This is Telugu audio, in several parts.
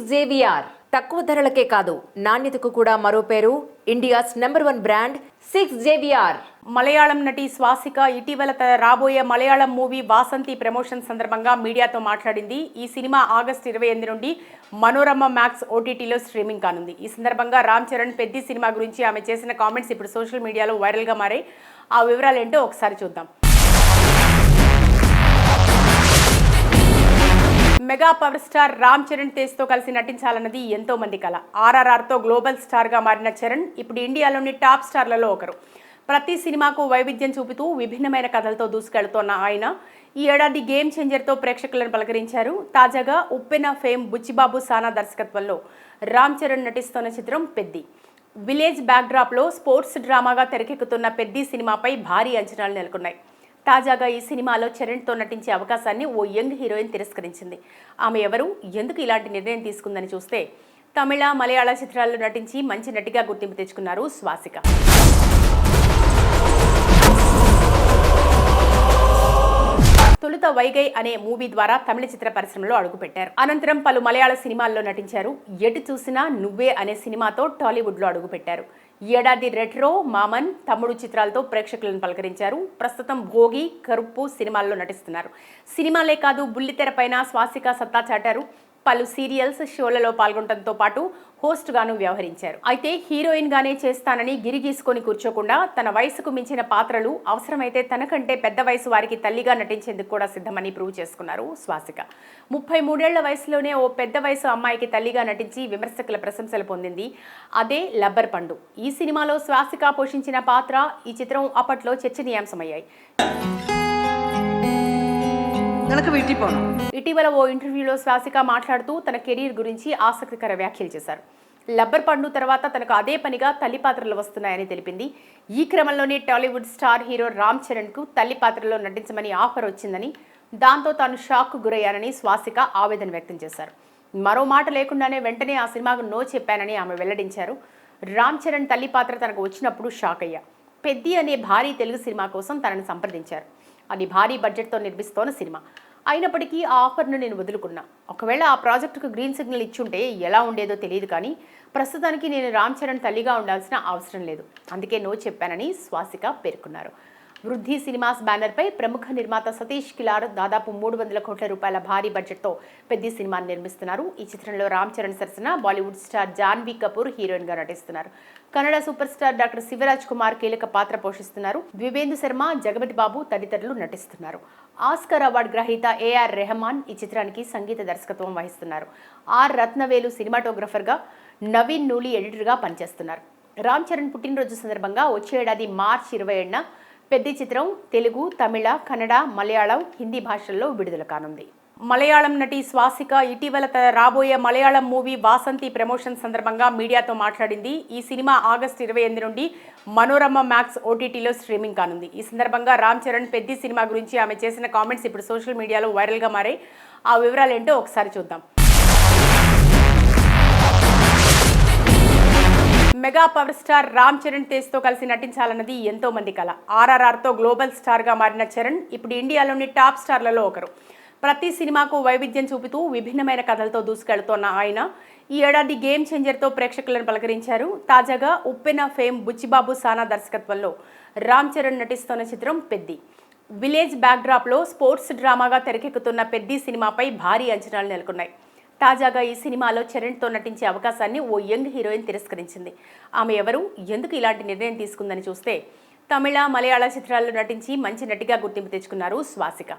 JVR తక్కువ ధరలకే కాదు నాణ్యతకు కూడా మరో పేరు India's number 1 brand 6JVR. Malayalam నటి స్వాసిక ఇటీవల రాబోయే మలయాళం మూవీ వాసంతి ప్రమోషన్ సందర్భంగా మీడియాతో మాట్లాడింది. ఈ సినిమా ఆగస్టు 28 నుండి మనోరమ మ్యాక్స్ OTTలో స్ట్రీమింగ్ కానుంది. ఈ సందర్భంగా రామ్ చరణ్ పెద్ది సినిమా గురించి ఆమె చేసిన కామెంట్స్ ఇప్పుడు సోషల్ మీడియాలో వైరల్గా మారాయి. ఆ వివరాలు ఏంటో ఒకసారి చూద్దాం. Mega power star Ram Charan తేజ్తో కలిసి నటించాలన్నది ఎంతో మంది కల. RRRతో గ్లోబల్ స్టార్గా మారిన చరణ్ ఇప్పుడు ఇండియాలోని టాప్ స్టార్లలో ఒకరు. ప్రతి సినిమాకు వైవిధ్యం చూపుతూ విభిన్నమైన కథలతో దూసుకెళ్తోన్న ఆయన ఈ ఏడాది గేమ్ చేంజర్తో ప్రేక్షకులను పలకరించారు. తాజాగా ఉప్పెన ఫేమ్ బుచ్చిబాబు సానా దర్శకత్వంలో రామ్ చరణ్ నటిస్తున్న చిత్రం పెద్ది. విలేజ్ బ్యాక్డ్రాప్లో స్పోర్ట్స్ డ్రామాగా తెరకెక్కుతున్న పెద్ది సినిమాపై భారీ అంచనాలు నెలకొన్నాయి. తాజాగా ఈ సినిమాలో చరణ్తో నటించే అవకాశాన్ని ఓ యంగ్ హీరోయిన్ తిరస్కరించింది. ఆమె ఎవరు, ఎందుకు ఇలాంటి నిర్ణయం తీసుకుందని చూస్తే తమిళ, మలయాళ చిత్రాల్లో నటించి మంచి నటిగా గుర్తింపు తెచ్చుకున్నారు స్వాసిక. తొలుత వైగై అనే మూవీ ద్వారా తమిళ చిత్ర పరిశ్రమలో అడుగుపెట్టారు. అనంతరం పలు మలయాళ సినిమాల్లో నటించారు. ఎటు చూసినా నువ్వే అనే సినిమాతో టాలీవుడ్లో అడుగుపెట్టారు. ఏడాది రెట్రో, మామన్, తమ్ముడు చిత్రాలతో ప్రేక్షకులను పలకరించారు. ప్రస్తుతం భోగి, కరుప్పు సినిమాల్లో నటిస్తున్నారు. సినిమాలే కాదు బుల్లితెర పైన స్వాసిక సత్తా చాటారు. పలు సీరియల్స్, షోలలో పాల్గొనడంతో పాటు హోస్ట్ గాను వ్యవహరించారు. అయితే హీరోయిన్ గానే చేస్తానని గిరిగీసుకొని కూర్చోకుండా తన వయసుకు మించిన పాత్రలు, అవసరమైతే తనకంటే పెద్ద వయసు వారికి తల్లిగా నటించేందుకు కూడా సిద్ధమని ప్రూవ్ చేసుకున్నారు స్వాసిక. 33 ఏళ్ల వయసులోనే ఓ పెద్ద వయసు అమ్మాయికి తల్లిగా నటించి విమర్శకుల ప్రశంసలు పొందింది. అదే లబ్బర్ పండు. ఈ సినిమాలో స్వాసిక పోషించిన పాత్ర, ఈ చిత్రం అప్పట్లో చర్చనీయాంశమయ్యాయి. ఇటీవల ఓ ఇంటర్వ్యూలో స్వాసిక మాట్లాడుతూ తన కెరీర్ గురించి ఆసక్తికర వ్యాఖ్యలు చేశారు. లబ్బర్ పండు తర్వాత తనకు అదే పనిగా తల్లి పాత్రలు వస్తున్నాయని తెలిపింది. ఈ క్రమంలోనే టాలీవుడ్ స్టార్ హీరో రామ్ చరణ్కు తల్లి పాత్రలో నటించమని ఆఫర్ వచ్చిందని, దాంతో తాను షాక్కు గురయ్యానని స్వాసిక ఆవేదన వ్యక్తం చేశారు. మరో మాట లేకుండానే వెంటనే ఆ సినిమాకు నో చెప్పానని ఆమె వెల్లడించారు. రామ్ చరణ్ తల్లి పాత్ర తనకు వచ్చినప్పుడు షాక్ అయ్యా. పెద్ది అనే భారీ తెలుగు సినిమా కోసం తనను సంప్రదించారు. అది భారీ బడ్జెట్తో నిర్మిస్తోన్న సినిమా అయినప్పటికీ ఆ ఆఫర్ను నేను వదులుకున్నా. ఒకవేళ ఆ ప్రాజెక్టుకు గ్రీన్ సిగ్నల్ ఇచ్చుంటే ఎలా ఉండేదో తెలియదు, కానీ ప్రస్తుతానికి నేను రామ్ చరణ్ తల్లిగా ఉండాల్సిన అవసరం లేదు, అందుకే నో చెప్పానని స్వాసిక పేర్కొన్నారు. వృద్ధి సినిమాస్ బ్యానర్పై ప్రముఖ నిర్మాత సతీష్ కిలార్ దాదాపు 300 కోట్ల రూపాయల భారీ బడ్జెట్తో పెద్ద సినిమాను నిర్మిస్తున్నారు. ఈ చిత్రంలో రామ్ చరణ్ సరసన బాలీవుడ్ స్టార్ జాన్వీ కపూర్ హీరోయిన్గా నటిస్తున్నారు. Kannada super star doctor Shivaraj Kumar కీలక పాత్ర పోషిస్తున్నారు. ద్వివేందు శర్మ, జగపతి బాబు తదితరులు నటిస్తున్నారు. ఆస్కార్ అవార్డు గ్రహీత AR రెహమాన్ ఈ చిత్రానికి సంగీత దర్శకత్వం వహిస్తున్నారు. రత్నవేలు సినిమాటోగ్రఫర్గా, నవీన్ నూలి ఎడిటర్గా పనిచేస్తున్నారు. రామ్ చరణ్ పుట్టినరోజు సందర్భంగా వచ్చే ఏడాది మార్చి 27న పెద్ద చిత్రం తెలుగు, తమిళ, కన్నడ, మలయాళం, హిందీ భాషల్లో విడుదల కానుంది. మలయాళం నటి స్వాసిక ఇటీవల రాబోయే మలయాళం మూవీ వాసంతి ప్రమోషన్ సందర్భంగా మీడియాతో మాట్లాడింది. ఈ సినిమా ఆగస్టు 28 నుండి మనోరమ మ్యాక్స్ OTTలో స్ట్రీమింగ్ కానుంది. ఈ సందర్భంగా రామ్ చరణ్ పెద్ది సినిమా గురించి ఆమె చేసిన కామెంట్స్ ఇప్పుడు సోషల్ మీడియాలో వైరల్గా మారాయి. ఆ వివరాలు ఏంటో ఒకసారి చూద్దాం. Mega power star Ram Charan తేజ్తో కలిసి నటించాలన్నది ఎంతో మంది కల. RRRతో గ్లోబల్ స్టార్గా మారిన చరణ్ ఇప్పుడు ఇండియాలోని టాప్ స్టార్లలో ఒకరు. ప్రతి సినిమాకు వైవిధ్యం చూపుతూ విభిన్నమైన కథలతో దూసుకెళ్తోన్న ఆయన ఈ ఏడాది గేమ్ చేంజర్తో ప్రేక్షకులను పలకరించారు. తాజాగా ఉప్పెన ఫేమ్ బుచ్చిబాబు సానా దర్శకత్వంలో రామ్ చరణ్ నటిస్తున్న చిత్రం పెద్ది. విలేజ్ బ్యాక్డ్రాప్లో స్పోర్ట్స్ డ్రామాగా తెరకెక్కుతున్న పెద్ది సినిమాపై భారీ అంచనాలు నెలకొన్నాయి. తాజాగా ఈ సినిమాలో చరణ్తో నటించే అవకాశాన్ని ఓ యంగ్ హీరోయిన్ తిరస్కరించింది. ఆమె ఎవరు, ఎందుకు ఇలాంటి నిర్ణయం తీసుకుందని చూస్తే తమిళ, మలయాళ చిత్రాల్లో నటించి మంచి నటిగా గుర్తింపు తెచ్చుకున్నారు స్వాసిక.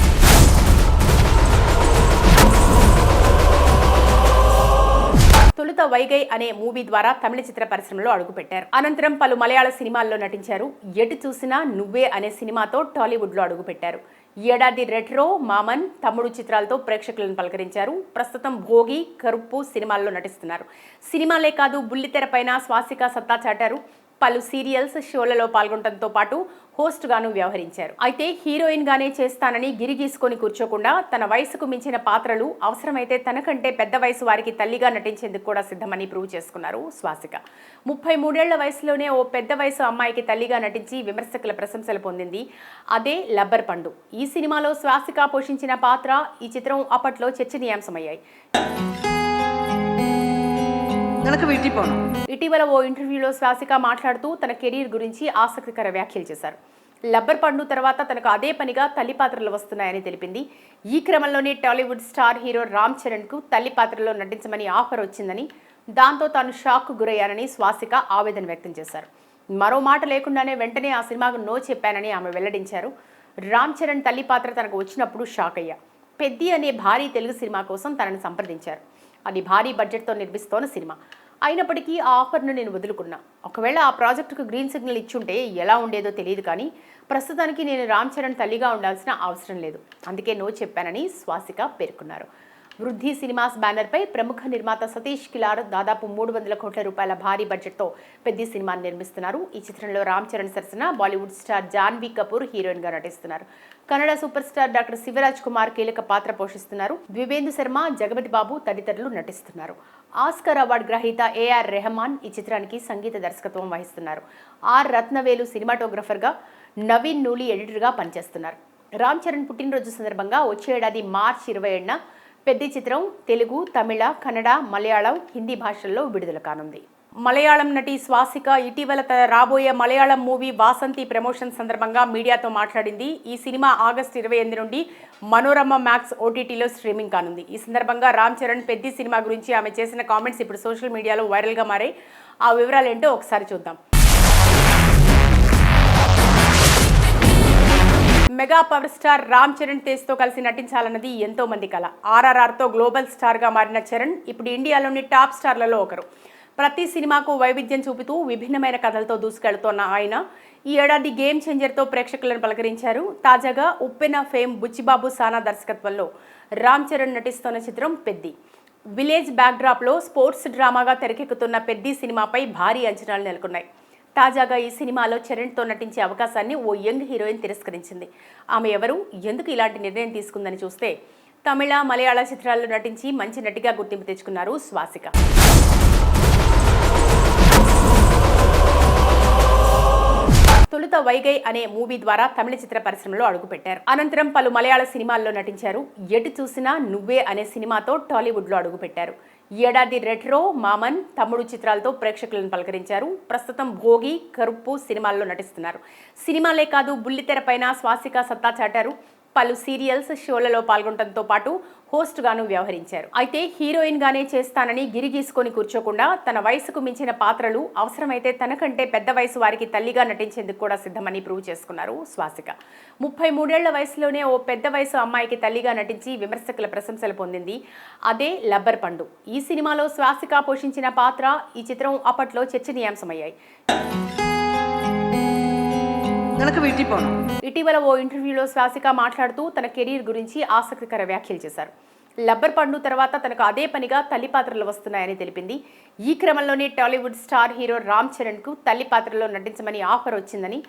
తొలుత వైగై అనే మూవీ ద్వారా తమిళ చిత్ర పరిశ్రమలో అడుగుపెట్టారు. అనంతరం పలు మలయాళ సినిమాల్లో నటించారు. ఎటు చూసినా నువ్వే అనే సినిమాతో టాలీవుడ్లో అడుగుపెట్టారు. ఏడాది రెట్రో, మామన్, తమ్ముడు చిత్రాలతో ప్రేక్షకులను పలకరించారు. ప్రస్తుతం భోగి, కరుప్పు సినిమాల్లో నటిస్తున్నారు. సినిమాలే కాదు బుల్లితెర పైన స్వాసిక సత్తా చాటారు. పలు సీరియల్స్, షోలలో పాల్గొనడంతో పాటు హోస్ట్ గాను వ్యవహరించారు. అయితే హీరోయిన్ గానే చేస్తానని గిరిగీసుకొని కూర్చోకుండా తన వయసుకు మించిన పాత్రలు, అవసరమైతే తనకంటే పెద్ద వయసు వారికి తల్లిగా నటించేందుకు కూడా సిద్ధమని ప్రూవ్ చేసుకున్నారు స్వాసిక. 33 ఏళ్ల వయసులోనే ఓ పెద్ద వయసు అమ్మాయికి తల్లిగా నటించి విమర్శకుల ప్రశంసలు పొందింది. అదే లబ్బర్ పండు. ఈ సినిమాలో స్వాసిక పోషించిన పాత్ర, ఈ చిత్రం అప్పట్లో చర్చనీయాంశమయ్యాయి. നിനക്ക് വീട്ടിൽ പോകണം. ఇటీవల ఓ ఇంటర్వ్యూలో శ్వాసిక మాట్లాడుతూ తన కెరీర్ గురించి ఆసక్తికర వ్యాఖ్యలు చేశారు. లబ్బర్ పండు తర్వాత తనకు అదే పనిగా తల్లి పాత్రలు వస్తున్నాయని తెలిపింది. ఈ క్రమంలోనే టాలీవుడ్ స్టార్ హీరో రామ్ చరణ్కు తల్లి పాత్రలో నటించమని ఆఫర్ వచ్చిందని, దాంతో తాను షాక్కు గురయ్యానని శ్వాసిక ఆవేదన వ్యక్తం చేశారు. మరో మాట లేకుండానే వెంటనే ఆ సినిమాకు నో చెప్పానని ఆమె వెల్లడించారు. రామ్ చరణ్ తల్లి పాత్ర తనకు వచ్చినప్పుడు షాక్ అయ్యా. పెద్ది అనే భారీ తెలుగు సినిమా కోసం తనను సంప్రదించారు. అది భారీ బడ్జెట్తో నిర్మిస్తోన్న సినిమా అయినప్పటికీ ఆ ఆఫర్ను నేను వదులుకున్నా. ఒకవేళ ఆ ప్రాజెక్టుకు గ్రీన్ సిగ్నల్ ఇచ్చుంటే ఎలా ఉండేదో తెలియదు, కానీ ప్రస్తుతానికి నేను రామ్ చరణ్ తల్లిగా ఉండాల్సిన అవసరం లేదు, అందుకే నో చెప్పానని శ్వాసిక పేర్కొన్నారు. వృద్ధి సినిమాస్ బ్యానర్పై ప్రముఖ నిర్మాత సతీష్ కిలార్ దాదాపు 300 కోట్ల రూపాయల భారీ బడ్జెట్తో పెద్ద సినిమాని నిర్మిస్తున్నారు. ఈ చిత్రంలో రామ్ చరణ్ సరసన బాలీవుడ్ స్టార్ జాన్వీ కపూర్ హీరోయిన్గా నటిస్తున్నారు. Kannada super star doctor Shivaraj Kumar కీలక పాత్ర పోషిస్తున్నారు. ద్వివేందు శర్మ, జగపతి బాబు తదితరులు నటిస్తున్నారు. ఆస్కార్ అవార్డు గ్రహీత ఏఆర్ రెహమాన్ ఈ చిత్రానికి సంగీత దర్శకత్వం వహిస్తున్నారు. ఆర్ రత్నవేలు సినిమాటోగ్రఫర్గా, నవీన్ నూలి ఎడిటర్గా పనిచేస్తున్నారు. రామ్ చరణ్ పుట్టినరోజు సందర్భంగా వచ్చే ఏడాది మార్చి 27న పెద్ద చిత్రం తెలుగు, తమిళ, కన్నడ, మలయాళం, హిందీ భాషల్లో విడుదల కానుంది. మలయాళం నటి శ్వాసిక ఇటీవల రాబోయే మలయాళం మూవీ వాసంతి ప్రమోషన్ సందర్భంగా మీడియాతో మాట్లాడింది. ఈ సినిమా ఆగస్టు 28 నుండి మనోరమ మ్యాక్స్ ఓటీటీలో స్ట్రీమింగ్ కానుంది. ఈ సందర్భంగా రామ్ చరణ్ పెద్ద సినిమా గురించి ఆమె చేసిన కామెంట్స్ ఇప్పుడు సోషల్ మీడియాలో వైరల్గా మారాయి. ఆ వివరాలు ఏంటో ఒకసారి చూద్దాం. Mega power star Ram Charan తేజ్తో కలిసి నటించాలన్నది ఎంతో మంది కల. ఆర్ఆర్ఆర్తో గ్లోబల్ స్టార్గా మారిన చరణ్ ఇప్పుడు ఇండియాలోని టాప్ స్టార్లలో ఒకరు. ప్రతి సినిమాకు వైవిధ్యం చూపుతూ విభిన్నమైన కథలతో దూసుకెళ్తోన్న ఆయన ఈ ఏడాది గేమ్ చేంజర్తో ప్రేక్షకులను పలకరించారు. తాజాగా ఉప్పెన ఫేమ్ బుచ్చిబాబు సానా దర్శకత్వంలో రామ్ చరణ్ నటిస్తున్న చిత్రం పెద్ది. విలేజ్ బ్యాక్డ్రాప్లో స్పోర్ట్స్ డ్రామాగా తెరకెక్కుతున్న పెద్ది సినిమాపై భారీ అంచనాలు నెలకొన్నాయి. తాజాగా ఈ సినిమాలో చరణ్తో నటించే అవకాశాన్ని ఓ యంగ్ హీరోయిన్ తిరస్కరించింది. ఆమె ఎవరు, ఎందుకు ఇలాంటి నిర్ణయం తీసుకుందని చూస్తే, తమిళ, మలయాళ చిత్రాల్లో నటించి మంచి నటిగా గుర్తింపు తెచ్చుకున్నారు శ్వాసిక. తొలుత వైగై అనే మూవీ ద్వారా తమిళ చిత్ర పరిశ్రమలో అడుగుపెట్టారు. అనంతరం పలు మలయాళ సినిమాల్లో నటించారు. ఎటు చూసినా నువ్వే అనే సినిమాతో టాలీవుడ్లో అడుగుపెట్టారు. ఈ ఏడాది రెట్రో, మామన్, తమ్ముడు చిత్రాలతో ప్రేక్షకులను పలకరించారు. ప్రస్తుతం భోగి, కరుప్పు సినిమాల్లో నటిస్తున్నారు. సినిమాలే కాదు, బుల్లితెరపైన శ్వాసిక సత్తా చాటారు. పలు సీరియల్స్, షోలలో పాల్గొనడంతో పాటు హోస్ట్ గాను వ్యవహరించారు. అయితే హీరోయిన్ గానే చేస్తానని గిరిగీసుకొని కూర్చోకుండా తన వయసుకు మించిన పాత్రలు, అవసరమైతే తనకంటే పెద్ద వయసు వారికి తల్లిగా నటించేందుకు కూడా సిద్ధమని ప్రూవ్ చేసుకున్నారు శ్వాసిక. 33 ఏళ్ల వయసులోనే ఓ పెద్ద వయసు అమ్మాయికి తల్లిగా నటించి విమర్శకుల ప్రశంసలు పొందింది. అదే లబ్బర్ పండు. ఈ సినిమాలో శ్వాసిక పోషించిన పాత్ర, ఈ చిత్రం అప్పట్లో చర్చనీయాంశమయ్యాయి. നിനക്ക് വീട്ടിൽ പോകണം. ఇటీవల ఓ ఇంటర్వ్యూలో శ్వాసిక మాట్లాడుతూ తన కెరీర్ గురించి ఆసక్తికర వ్యాఖ్యలు చేశారు. లబ్బర్ పండు తర్వాత తనకు అదే పనిగా తల్లి పాత్రలు వస్తున్నాయని తెలిపింది. ఈ క్రమంలోనే టాలీవుడ్ స్టార్ హీరో రామ్ చరణ్కు తల్లి పాత్రలో నటించమని ఆఫర్ వచ్చిందని,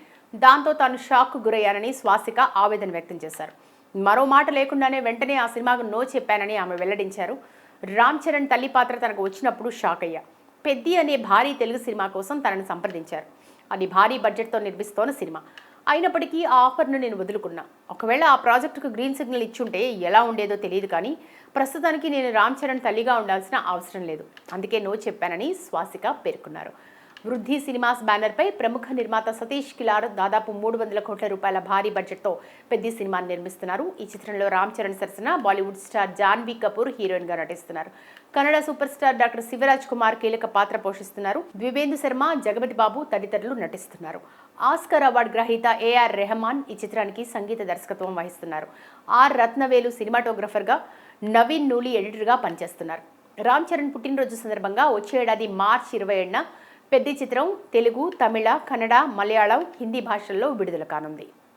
దాంతో తాను షాక్కు గురయ్యానని శ్వాసిక ఆవేదన వ్యక్తం చేశారు. మరో మాట లేకుండానే వెంటనే ఆ సినిమాకు నో చెప్పానని ఆమె వెల్లడించారు. రామ్ చరణ్ తల్లి పాత్ర తనకు వచ్చినప్పుడు షాక్ అయ్యా. పెద్ది అనే భారీ తెలుగు సినిమా కోసం తనను సంప్రదించారు. అది భారీ బడ్జెట్తో నిర్మిస్తోన్న సినిమా అయినప్పటికీ ఆ ఆఫర్ను నేను వదులుకున్నా. ఒకవేళ ఆ ప్రాజెక్టుకు గ్రీన్ సిగ్నల్ ఇచ్చుంటే ఎలా ఉండేదో తెలియదు, కానీ ప్రస్తుతానికి నేను రామ్ చరణ్ తల్లిగా ఉండాల్సిన అవసరం లేదు, అందుకే నో చెప్పానని శ్వాసిక పేర్కొన్నారు. వృద్ధి సినిమాస్ బ్యానర్పై ప్రముఖ నిర్మాత సతీష్ కిలార్ దాదాపు 300 కోట్ల రూపాయల భారీ బడ్జెట్తో పెద్ద సినిమాని నిర్మిస్తున్నారు. ఈ చిత్రంలో రామ్ చరణ్ సరసన బాలీవుడ్ స్టార్ జాన్వీ కపూర్ హీరోయిన్గా నటిస్తున్నారు. Kannada super star doctor Shivaraj Kumar కీలక పాత్ర పోషిస్తున్నారు. ద్వివేందు శర్మ, జగపతి బాబు తదితరులు నటిస్తున్నారు. ఆస్కార్ అవార్డు గ్రహీత ఏఆర్ రెహమాన్ ఈ చిత్రానికి సంగీత దర్శకత్వం వహిస్తున్నారు. ఆర్ రత్నవేలు సినిమాటోగ్రఫర్గా, నవీన్ నూలి ఎడిటర్గా పనిచేస్తున్నారు. రామ్ చరణ్ పుట్టినరోజు సందర్భంగా వచ్చే ఏడాది మార్చి 27న పెద్ద చిత్రం తెలుగు, తమిళ, కన్నడ, మలయాళం, హిందీ భాషల్లో విడుదల కానుంది.